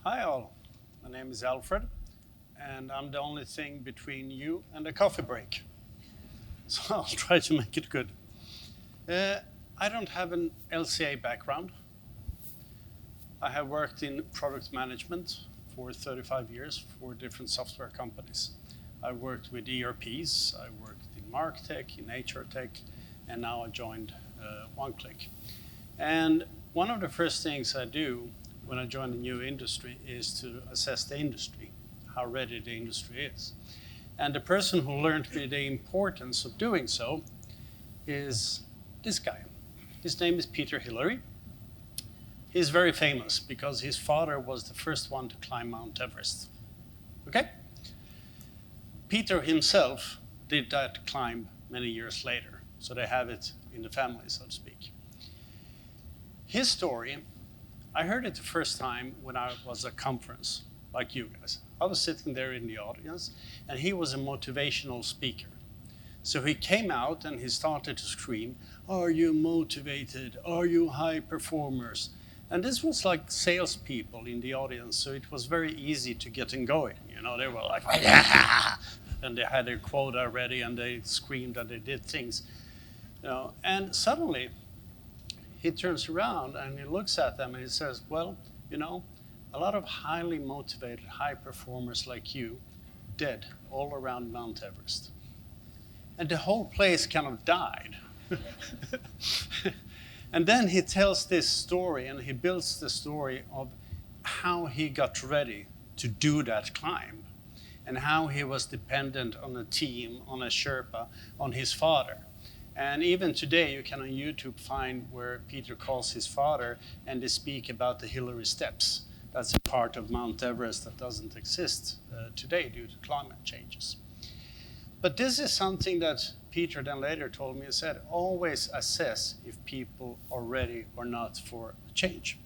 Hi all, my name is Alfred and I'm the only thing between you and a coffee break. So I'll try to make it good. I don't have an LCA background. I have worked in product management for 35 years for different software companies. I worked with ERPs, I worked in MarkTech, in HR Tech, and now I joined One Click. And one of the first things I do when I join a new industry is to assess the industry, how ready the industry is. And the person who learned me the importance of doing so is this guy. His name is Peter Hillary. He's very famous because his father was the first one to climb Mount Everest. Okay? Peter himself did that climb many years later, so they have it in the family, so to speak. His story, I heard it the first time when I was at a conference, like you guys. I was sitting there in the audience, and he was a motivational speaker. So he came out and he started to scream, "Are you motivated? Are you high performers?" And this was like salespeople in the audience, so it was very easy to get them going. You know, they were like, "Yeah!" And they had their quota ready, and they screamed and they did things. You know, and suddenly, he turns around and he looks at them and he says, "Well, you know, a lot of highly motivated, high performers like you dead all around Mount Everest." And the whole place kind of died. And then he tells this story and he builds the story of how he got ready to do that climb and how he was dependent on a team, on a Sherpa, on his father. And even today, you can on YouTube find where Peter calls his father and they speak about the Hillary Steps. That's a part of Mount Everest that doesn't exist today due to climate changes. But this is something that Peter then later told me. He said, always assess if people are ready or not for a change.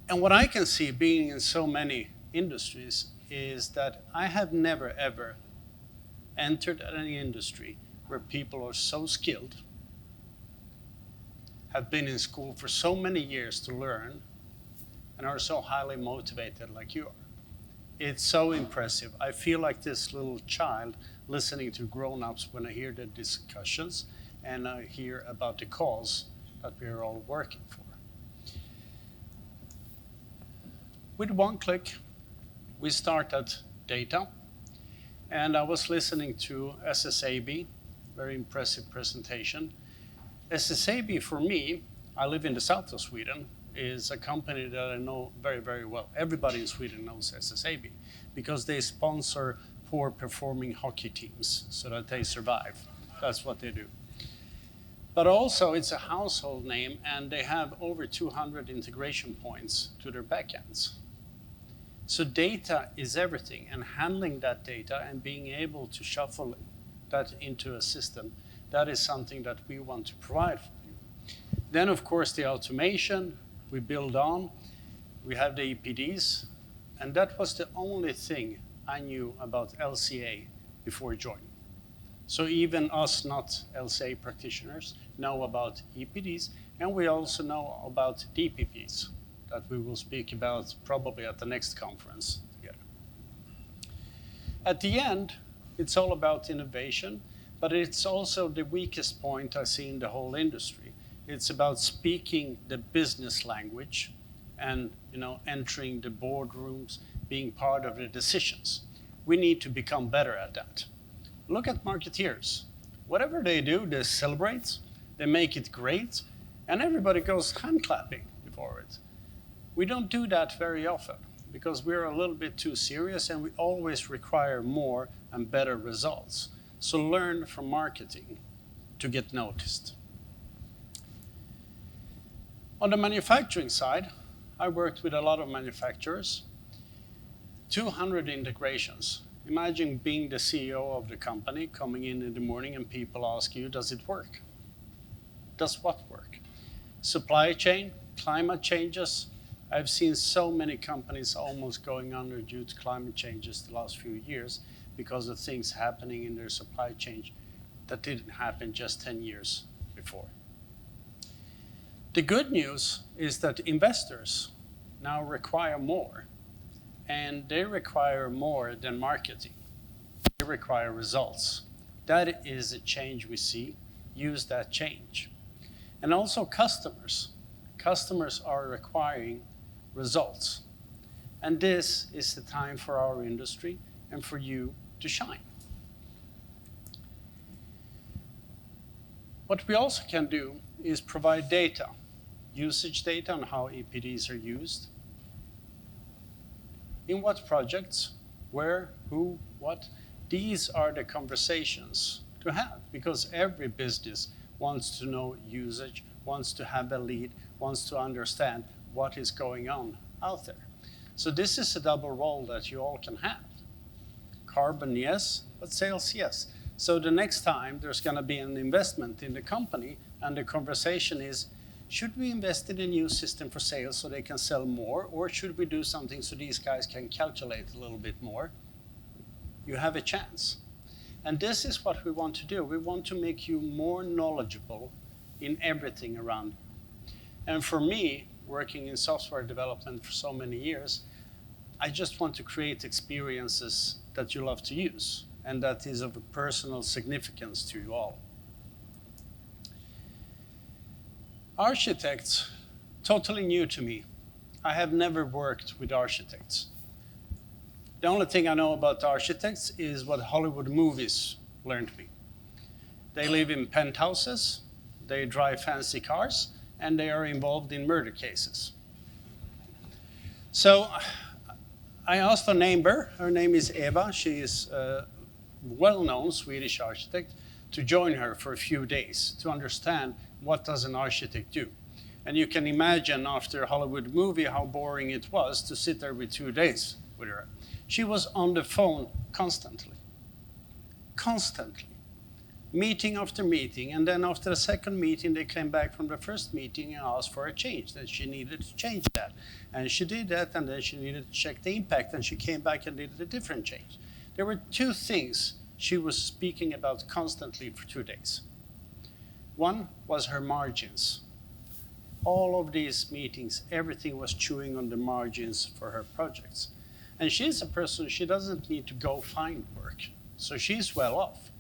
And what I can see being in so many industries is that I have never ever entered any industry where people are so skilled, have been in school for so many years to learn, and are so highly motivated like you are. It's so impressive. I feel like this little child listening to grown-ups when I hear the discussions and I hear about the cause that we're all working for. With One Click, we start at data, and I was listening to SSAB, very impressive presentation. SSAB for me, I live in the south of Sweden, is a company that I know very, very well. Everybody in Sweden knows SSAB because they sponsor poor performing hockey teams so that they survive. That's what they do. But also it's a household name and they have over 200 integration points to their backends. So data is everything, and handling that data and being able to shuffle that into a system, that is something that we want to provide for you. Then of course the automation, we build on, we have the EPDs, and that was the only thing I knew about LCA before joining. So even us not LCA practitioners know about EPDs, and we also know about DPPs that we will speak about probably at the next conference together. At the end, it's all about innovation, but it's also the weakest point I see in the whole industry. It's about speaking the business language and entering the boardrooms, being part of the decisions. We need to become better at that. Look at marketeers. Whatever they do, they celebrate, they make it great, and everybody goes hand clapping before it. We don't do that very often because we're a little bit too serious and we always require more and better results. So learn from marketing to get noticed. On the manufacturing side, I worked with a lot of manufacturers, 200 integrations. Imagine being the CEO of the company, coming in the morning and people ask you, does it work? Does what work? Supply chain, climate changes. I've seen so many companies almost going under due to climate changes the last few years because of things happening in their supply chain that didn't happen just 10 years before. The good news is that investors now require more. And they require more than marketing. They require results. That is a change we see. Use that change. And also customers. Customers are requiring results. And this is the time for our industry and for you to shine. What we also can do is provide data, usage data on how EPDs are used, in what projects, where, who, what. These are the conversations to have, because every business wants to know usage, wants to have a lead, wants to understand what is going on out there. So this is a double role that you all can have. Carbon, yes, but sales, yes. So the next time there's going to be an investment in the company, and the conversation is, should we invest in a new system for sales so they can sell more, or should we do something so these guys can calculate a little bit more? You have a chance. And this is what we want to do. We want to make you more knowledgeable in everything around you. And for me, working in software development for so many years, I just want to create experiences that you love to use, and that is of a personal significance to you all. Architects, totally new to me. I have never worked with architects. The only thing I know about architects is what Hollywood movies learned me. They live in penthouses, they drive fancy cars, and they are involved in murder cases. So I asked a neighbor, her name is Eva, she is a well-known Swedish architect, to join her for a few days to understand what does an architect do. And you can imagine after a Hollywood movie how boring it was to sit there with 2 days with her. She was on the phone constantly, meeting after meeting. And then after the second meeting, they came back from the first meeting and asked for a change, that she needed to change that. And she did that, and then she needed to check the impact, and she came back and did a different change. There were 2 things she was speaking about constantly for 2 days. One was her margins. All of these meetings, everything was chewing on the margins for her projects. And she's a person, she doesn't need to go find work. So she's well off.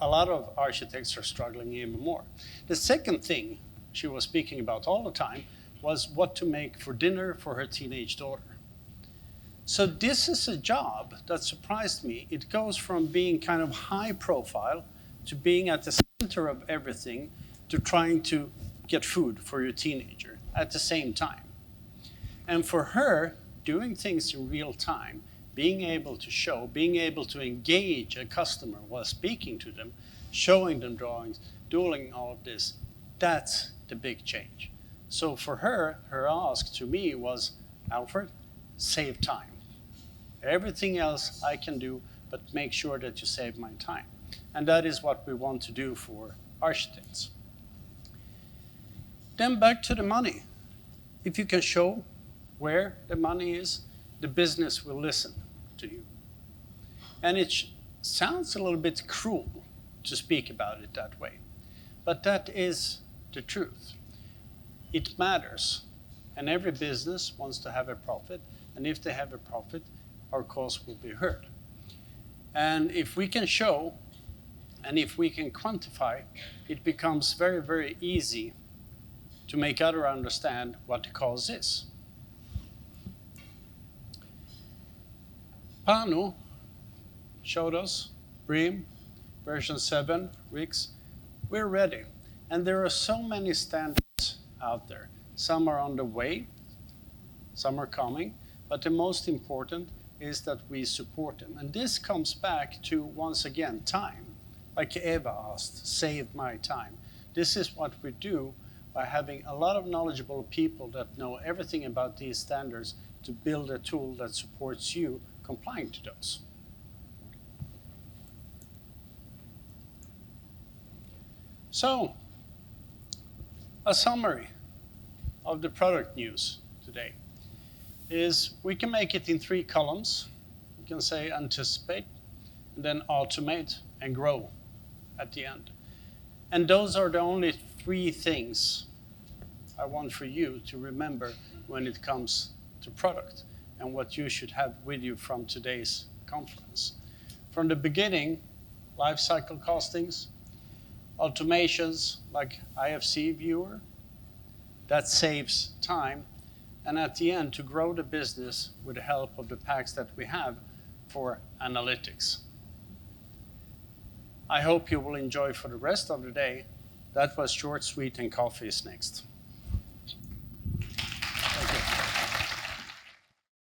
A lot of architects are struggling even more. The second thing she was speaking about all the time was what to make for dinner for her teenage daughter. So this is a job that surprised me. It goes from being kind of high profile to being at the center of everything to trying to get food for your teenager at the same time. And for her, doing things in real time, being able to show, being able to engage a customer while speaking to them, showing them drawings, doing all of this, that's the big change. So for her, her ask to me was, Alfred, save time. Everything else I can do, but make sure that you save my time. And that is what we want to do for architects. Then back to the money. If you can show where the money is, the business will listen to you. And it sounds a little bit cruel to speak about it that way, but that is the truth. It matters, and every business wants to have a profit, and if they have a profit, our cause will be heard. And if we can show, and if we can quantify, it becomes very, very easy to make others understand what the cause is. Panu showed us BREEAM, version 7, RICS. We're ready. And there are so many standards out there. Some are on the way, some are coming, but the most important is that we support them. And this comes back to, once again, time. Like Eva asked, save my time. This is what we do by having a lot of knowledgeable people that know everything about these standards to build a tool that supports you complying to those. So, a summary of the product news today is we can make it in 3 columns. We can say anticipate, and then automate, and grow at the end. And those are the only 3 things I want for you to remember when it comes to product and what you should have with you from today's conference. From the beginning, life cycle costings, automations like IFC viewer, that saves time, and at the end to grow the business with the help of the packs that we have for analytics. I hope you will enjoy for the rest of the day. That was short, sweet, and coffee is next.